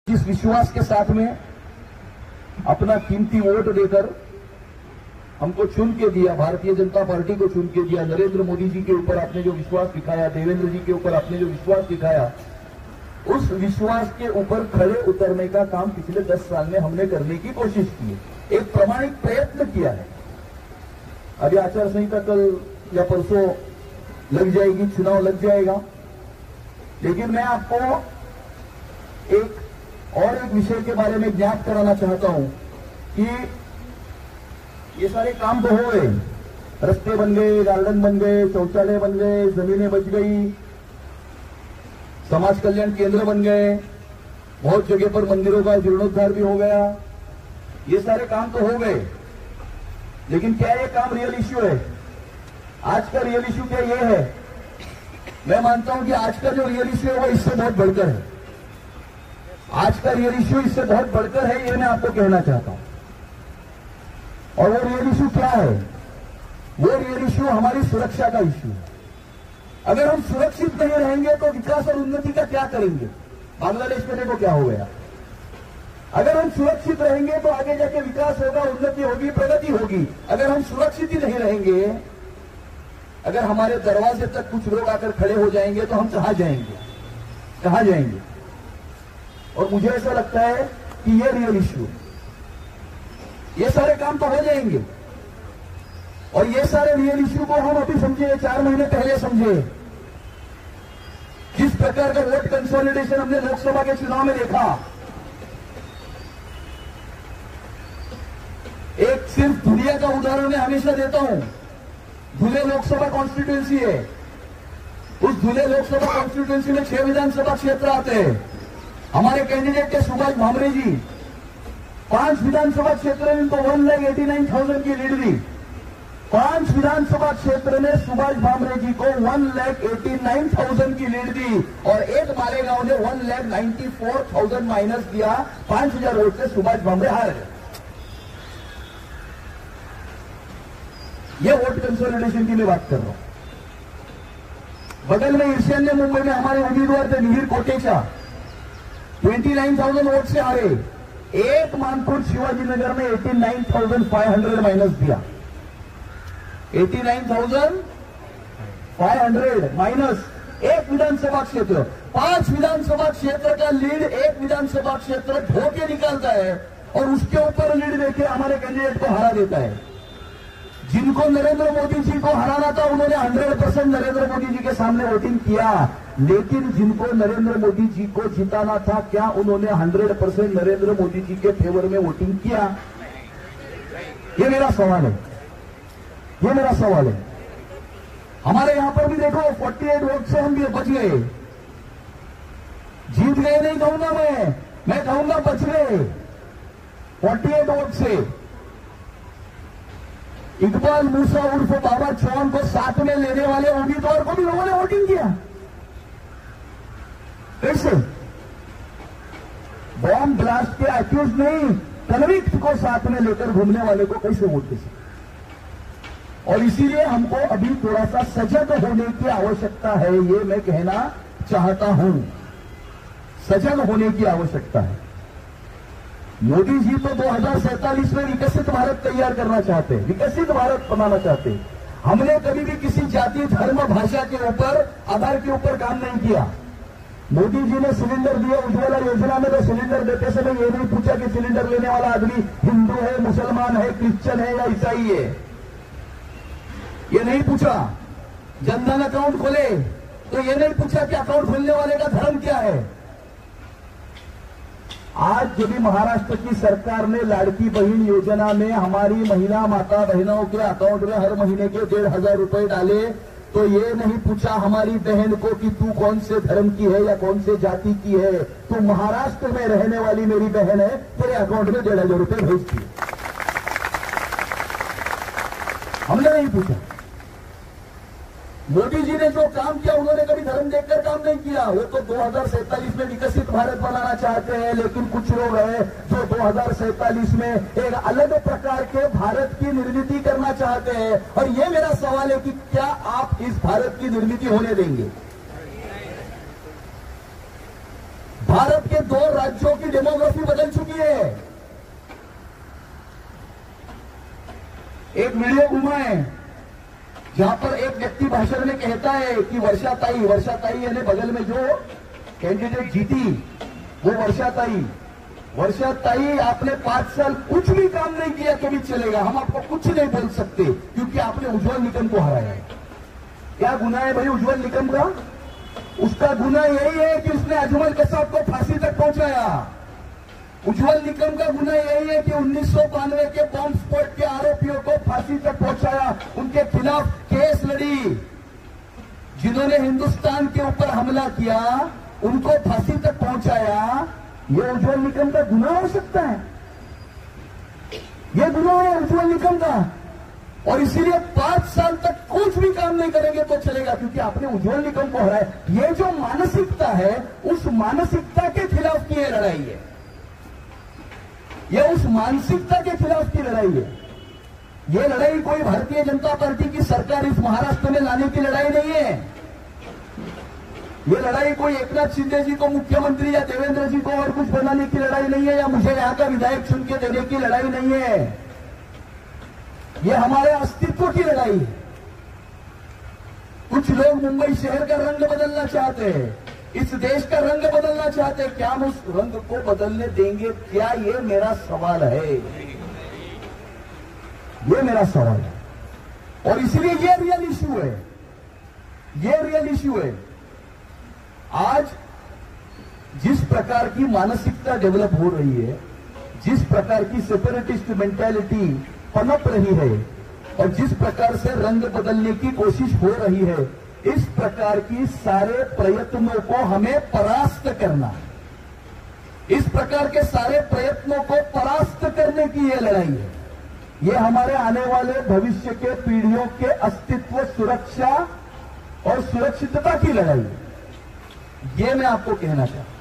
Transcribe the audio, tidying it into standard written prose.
जिस विश्वास के साथ में अपना कीमती वोट देकर हमको चुन के दिया, भारतीय जनता पार्टी को चुन के दिया, नरेंद्र मोदी जी के ऊपर आपने जो विश्वास दिखाया, देवेंद्र जी के ऊपर आपने जो विश्वास दिखाया, उस विश्वास के ऊपर खड़े उतरने का काम पिछले 10 साल में हमने करने की कोशिश की है, एक प्रामाणिक प्रयत्न किया है। अभी आचार संहिता कल या परसों लग जाएगी, चुनाव लग जाएगा, लेकिन मैं आपको एक विषय के बारे में ज्ञात कराना चाहता हूं कि ये सारे काम तो हो गए, रास्ते बन गए, गार्डन बन गए, शौचालय बन गए, जमीनें बच गई, समाज कल्याण केंद्र बन गए, बहुत जगह पर मंदिरों का जीर्णोद्धार भी हो गया, ये सारे काम तो हो गए, लेकिन क्या ये काम रियल इश्यू है? आज का रियल इश्यू क्या ये है? मैं मानता हूं कि आज का जो रियल इश्यू है वो इससे बहुत बढ़कर है। आज का रियल इश्यू इससे बहुत बढ़कर है, ये मैं आपको कहना चाहता हूं। और वो रियल इश्यू क्या है? वो रियल इश्यू हमारी सुरक्षा का इश्यू है। अगर हम सुरक्षित नहीं रहेंगे तो विकास और उन्नति का क्या करेंगे? बांग्लादेश में देखो क्या हो गया। अगर हम सुरक्षित रहेंगे तो आगे जाके विकास होगा, उन्नति होगी, प्रगति होगी। अगर हम सुरक्षित ही नहीं रहेंगे, अगर हमारे दरवाजे तक कुछ लोग आकर खड़े हो जाएंगे तो हम कहां जाएंगे? कहां जाएंगे? और मुझे ऐसा लगता है कि ये रियल इश्यू है। ये सारे काम तो हो जाएंगे, और ये सारे रियल इश्यू को हम अभी समझे, 4 महीने पहले समझे। किस प्रकार का वोट कंसोलिडेशन हमने लोकसभा के चुनाव में देखा। एक सिर्फ धुलिया का उदाहरण मैं हमेशा देता हूं। धुले लोकसभा कॉन्स्टिट्यूंसी है, उस धुले लोकसभा कॉन्स्टिट्यूंसी में 6 विधानसभा क्षेत्र आते हैं। हमारे कैंडिडेट थे सुभाष भामरे जी, 5 विधानसभा क्षेत्र में इनको 1,89,000 की लीड दी। 5 विधानसभा क्षेत्र में सुभाष भामरे जी को 1,89,000 की लीड दी, और एक मालेगांव ने 1,94,000 माइनस दिया। 5,000 वोट से सुभाष भामरे हार गए। ये वोट कंसोलिडेशन की मैं बात कर रहा हूं। बगल में ईशान्य मुंबई में हमारे उम्मीदवार थे मिहिर कोटेचा, 29,000 वोट से हारे। एक मानपुर शिवाजीनगर में 89,500 माइनस दिया। 89,500 माइनस एक विधानसभा क्षेत्र। 5 विधानसभा क्षेत्र का लीड एक विधानसभा क्षेत्र धोके निकालता है, और उसके ऊपर लीड देके हमारे कैंडिडेट को हरा देता है। जिनको नरेंद्र मोदी जी को हराना था उन्होंने 100% नरेंद्र मोदी जी के सामने वोटिंग किया, लेकिन जिनको नरेंद्र मोदी जी को जिताना था, क्या उन्होंने 100% नरेंद्र मोदी जी के फेवर में वोटिंग किया? ये मेरा सवाल है, ये मेरा सवाल है। हमारे यहां पर भी देखो 48 वोट से हम भी बच गए। जीत गए नहीं कहूंगा मैं कहूंगा बच गए 48 वोट से। इकबाल मूसा उर्फ बाबा चौहान को साथ में लेने वाले उम्मीदवार को भी लोगों ने वोटिंग किया। कैसे? बॉम्ब ब्लास्ट के अक्यूज नहीं, कन्विक्ट को साथ में लेकर घूमने वाले को कैसे वोट दे सकते? और इसीलिए हमको अभी थोड़ा सा सजग होने की आवश्यकता है, ये मैं कहना चाहता हूं। सजग होने की आवश्यकता है। मोदी जी तो 2047 में विकसित भारत तैयार करना चाहते हैं, विकसित भारत बनाना चाहते हैं। हमने कभी भी किसी जाति, धर्म, भाषा के ऊपर, आधार के ऊपर काम नहीं किया। मोदी जी ने सिलेंडर दिया उज्ज्वला योजना में, तो सिलेंडर देते समय ये नहीं पूछा कि सिलेंडर लेने वाला आदमी हिंदू है, मुसलमान है, क्रिश्चियन है या ईसाई है। ये नहीं पूछा। जनधन अकाउंट खोले तो ये नहीं पूछा कि अकाउंट खोलने वाले का धर्म क्या है। आज यदि महाराष्ट्र की सरकार ने लाड़की बहन योजना में हमारी महिला माता बहनों के अकाउंट में हर महीने के 1,500 रुपए डाले, तो ये नहीं पूछा हमारी बहन को कि तू कौन से धर्म की है या कौन से जाति की है, तू महाराष्ट्र में रहने वाली मेरी बहन है, तेरे अकाउंट में 1,500 रुपए भेज दिए। हमने नहीं पूछा। मोदी जी ने जो काम किया, उन्होंने कभी धर्म देखकर काम नहीं किया। वो तो 2047 में विकसित भारत बनाना चाहते हैं, लेकिन कुछ लोग हैं जो 2047 में एक अलग प्रकार के भारत की निर्मित करना चाहते हैं। और ये मेरा सवाल है कि क्या आप इस भारत की निर्मित होने देंगे? भारत के 2 राज्यों की एक वीडियो घुमा है जहां पर एक व्यक्ति भाषण में कहता है कि वर्षाताई यानी बगल में जो कैंडिडेट जीती वो वर्षाताई आपने 5 साल कुछ भी काम नहीं किया तो भी चलेगा, हम आपको कुछ नहीं बोल सकते क्योंकि आपने उज्ज्वल निकम को हराया है। क्या गुना है भाई उज्ज्वल निकम का? उसका गुना यही है कि उसने अजमल कसाब को फांसी तक पहुंचाया। उज्ज्वल निकम का गुना यही है कि 1992 के बॉम्ब स्फोट के आरोपियों को फांसी तक पहुंचाया, उनके खिलाफ केस लड़ी। जिन्होंने हिंदुस्तान के ऊपर हमला किया उनको फांसी तक पहुंचाया, ये उज्ज्वल निकम का गुना हो सकता है? ये गुना है उज्ज्वल निकम का। और इसीलिए 5 साल तक कुछ भी काम नहीं करेंगे तो चलेगा क्योंकि आपने उज्ज्वल निकम को हराया। ये जो मानसिकता है उस मानसिकता के खिलाफ की लड़ाई है, यह उस मानसिकता के खिलाफ की लड़ाई है। यह लड़ाई कोई भारतीय जनता पार्टी की सरकार इस महाराष्ट्र में लाने की लड़ाई नहीं है। यह लड़ाई कोई एकनाथ शिंदे जी को मुख्यमंत्री या देवेंद्र जी को और कुछ बनाने की लड़ाई नहीं है, या मुझे यहां का विधायक चुन के देने की लड़ाई नहीं है। यह हमारे अस्तित्व की लड़ाई है। कुछ लोग मुंबई शहर का रंग बदलना चाहते हैं, इस देश का रंग बदलना चाहते हैं। क्या हम उस रंग को बदलने देंगे? क्या ये मेरा सवाल है, ये मेरा सवाल है। और इसलिए ये रियल इश्यू है, ये रियल इश्यू है। आज जिस प्रकार की मानसिकता डेवलप हो रही है, जिस प्रकार की सेपरेटिस्ट मेंटालिटी पनप रही है और जिस प्रकार से रंग बदलने की कोशिश हो रही है, इस प्रकार की सारे प्रयत्नों को हमें परास्त करना, इस प्रकार के सारे प्रयत्नों को परास्त करने की यह लड़ाई है। यह हमारे आने वाले भविष्य के पीढ़ियों के अस्तित्व, सुरक्षा और सुरक्षितता की लड़ाई है। यह मैं आपको कहना चाहता हूं।